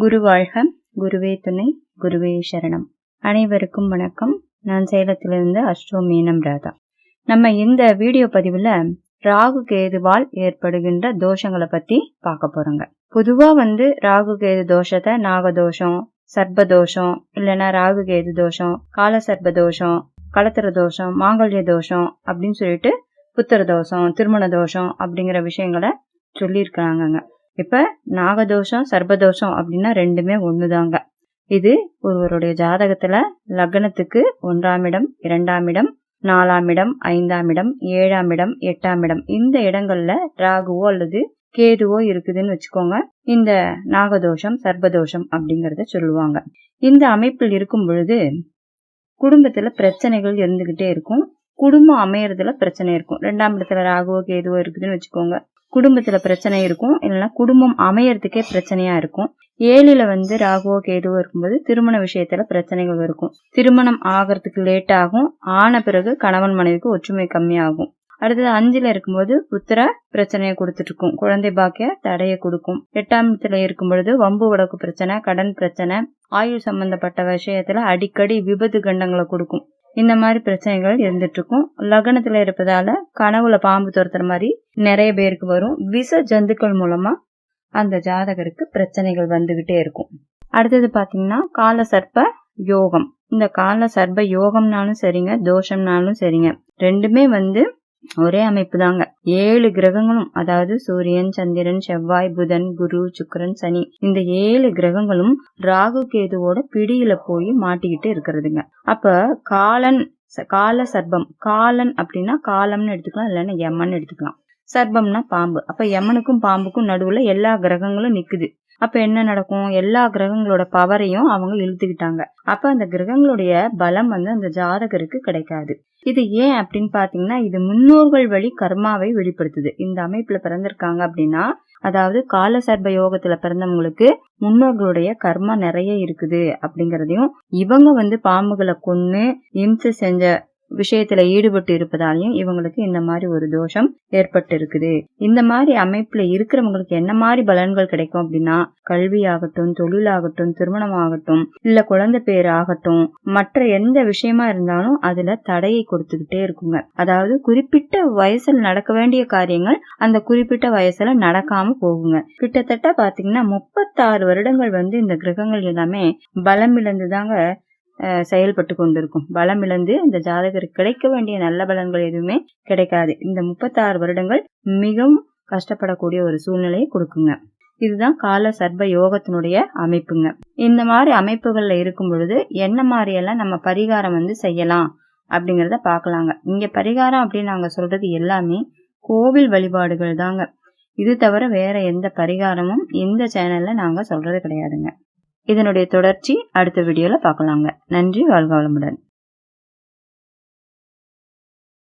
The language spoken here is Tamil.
குரு வாழ்க, குருவே துணை, குருவே சரணம். அனைவருக்கும் வணக்கம். நான் சேலத்திலிருந்து அஸ்ட்ரோ மீனம் ராதா. நம்ம இந்த வீடியோ பதிவுல ராகு கேதுவால் ஏற்படுகின்ற தோஷங்களை பத்தி பார்க்க போறோங்க. பொதுவா ராகு கேது தோஷத்தை நாகதோஷம், சர்ப்பதோஷம், இல்லைன்னா ராகு கேது தோஷம், கால சர்ப்ப தோஷம், களத்திர தோஷம், மாங்கல்ய தோஷம் அப்படின்னு சொல்லிட்டு புத்திர தோஷம், திருமண தோஷம் அப்படிங்கிற விஷயங்களை சொல்லியிருக்கிறாங்க. இப்ப நாகதோஷம், சர்ப்பதோஷம் அப்படின்னா ரெண்டுமே ஒண்ணுதாங்க. இது ஒருவருடைய ஜாதகத்துல லக்னத்துக்கு 1ஆம் இடம், 2ஆம் இடம், 4ஆம் இடம், 5ஆம் இடம், 7ஆம் இடம், 8ஆம் இடம் இந்த இடங்கள்ல ராகுவோ அல்லது கேதுவோ இருக்குதுன்னு வச்சுக்கோங்க. இந்த நாகதோஷம், சர்ப்பதோஷம் அப்படிங்கறத சொல்லுவாங்க. இந்த அமைப்பில் இருக்கும் பொழுது குடும்பத்துல பிரச்சனைகள் இருந்துகிட்டே இருக்கும். குடும்பம் அமையறதுல பிரச்சனை இருக்கும். 2ஆம் இடத்துல ராகுவோ கேதுவோ இருக்குதுன்னு வச்சுக்கோங்க, குடும்பத்துல பிரச்சனை இருக்கும். இல்லைன்னா குடும்பம் அமையறதுக்கே பிரச்சனையா இருக்கும். 7ல ராகுவோ கேதுவோ இருக்கும்போது திருமண விஷயத்துல பிரச்சனைகள் இருக்கும். திருமணம் ஆகிறதுக்கு லேட் ஆகும். ஆன பிறகு கணவன் மனைவிக்கு ஒற்றுமை கம்மியாகும். அடுத்தது 5ல இருக்கும்போது புத்திர பிரச்சனையை கொடுத்துட்டு இருக்கும். குழந்தை பாக்கிய தடைய கொடுக்கும். 8ஆம் இடத்துல இருக்கும் பொழுது வம்பு வழக்கு பிரச்சனை, கடன் பிரச்சனை, ஆயுள் சம்பந்தப்பட்ட விஷயத்துல அடிக்கடி விபத்து கண்டங்களை கொடுக்கும். இந்த மாதிரி பிரச்சனைகள் இருந்துட்டு இருக்கும். லக்னத்துல இருப்பதால கனவுல பாம்பு துரத்துற மாதிரி நிறைய பேருக்கு வரும். விஷ ஜந்துக்கள் மூலமா அந்த ஜாதகருக்கு பிரச்சனைகள் வந்துகிட்டே இருக்கும். அடுத்தது பாத்தீங்கன்னா கால சர்ப்ப யோகம். இந்த கால சர்ப்ப யோகம்னாலும் சரிங்க, தோஷம்னாலும் சரிங்க, ரெண்டுமே ஒரே அமைப்பு தாங்க. 7 கிரகங்களும், அதாவது சூரியன், சந்திரன், செவ்வாய், புதன், குரு, சுக்கிரன், சனி, இந்த 7 கிரகங்களும் ராகு கேதுவோட பிடியில போய் மாட்டிக்கிட்டு இருக்கிறதுங்க. அப்ப கால சர்ப்பம், காலன் அப்படின்னா காலம்னு எடுத்துக்கலாம், இல்லைன்னா யமன் எடுத்துக்கலாம். சர்ப்பம்னா பாம்பு. அப்ப யமனுக்கும் பாம்புக்கும் நடுவுல எல்லா கிரகங்களும் நிக்குது. அப்ப என்ன நடக்கும்? எல்லா கிரகங்களோட பவரையும் அவங்க இழுத்துக்கிட்டாங்க. அப்ப அந்த கிரகங்களுடைய பலம் அந்த ஜாதகருக்கு கிடைக்காது. இது ஏன் அப்படின்னு பாத்தீங்கன்னா, இது முன்னோர்கள் வழி கர்மாவை வெளிப்படுத்துது. இந்த அமைப்புல பிறந்திருக்காங்க அப்படின்னா, அதாவது கால சர்ப்ப யோகத்துல பிறந்தவங்களுக்கு முன்னோர்களுடைய கர்மா நிறைய இருக்குது அப்படிங்கறதையும், இவங்க பாம்புகளை கொன்னு இம்சை செஞ்ச விஷயத்துல ஈடுபட்டு இருப்பதாலையும் இவங்களுக்கு இந்த மாதிரி ஒரு தோஷம் ஏற்பட்டு இருக்குது. இந்த மாதிரி அமைப்புல இருக்கிறவங்களுக்கு என்ன மாதிரி பலன்கள் கிடைக்கும் அப்படின்னா, கல்வியாகட்டும், தொழிலாகட்டும், திருமணம் ஆகட்டும், இல்ல குழந்தை பேர் ஆகட்டும், மற்ற எந்த விஷயமா இருந்தாலும் அதுல தடையை கொடுத்துக்கிட்டே இருக்குங்க. அதாவது குறிப்பிட்ட வயசுல நடக்க வேண்டிய காரியங்கள் அந்த குறிப்பிட்ட வயசுல நடக்காம போகுங்க. கிட்டத்தட்ட பாத்தீங்கன்னா 36 வருடங்கள் இந்த கிரகங்கள் எல்லாமே பலம் இழந்துதாங்க செயல்பட்டு கொண்டிருக்கும். பலம் இழந்து இந்த ஜாதகருக்கு கிடைக்க வேண்டிய நல்ல பலன்கள் எதுவுமே கிடைக்காது. இந்த 36 வருடங்கள் மிகவும் கஷ்டப்படக்கூடிய ஒரு சூழ்நிலையை கொடுக்குங்க. இதுதான் கால சர்ப்ப யோகத்தினுடைய அமைப்புங்க. இந்த மாதிரி அமைப்புகள்ல இருக்கும் பொழுது என்ன மாதிரி எல்லாம் நம்ம பரிகாரம் செய்யலாம் அப்படிங்கறத பாக்கலாங்க. இங்க பரிகாரம் அப்படின்னு நாங்க சொல்றது எல்லாமே கோவில் வழிபாடுகள் தாங்க. இது தவிர வேற எந்த பரிகாரமும் இந்த சேனல்ல நாங்க சொல்றது கிடையாதுங்க. இதனுடைய தொடர்ச்சி அடுத்த வீடியோல பார்க்கலாங்க. நன்றி, வாழ்க வளமுடன்.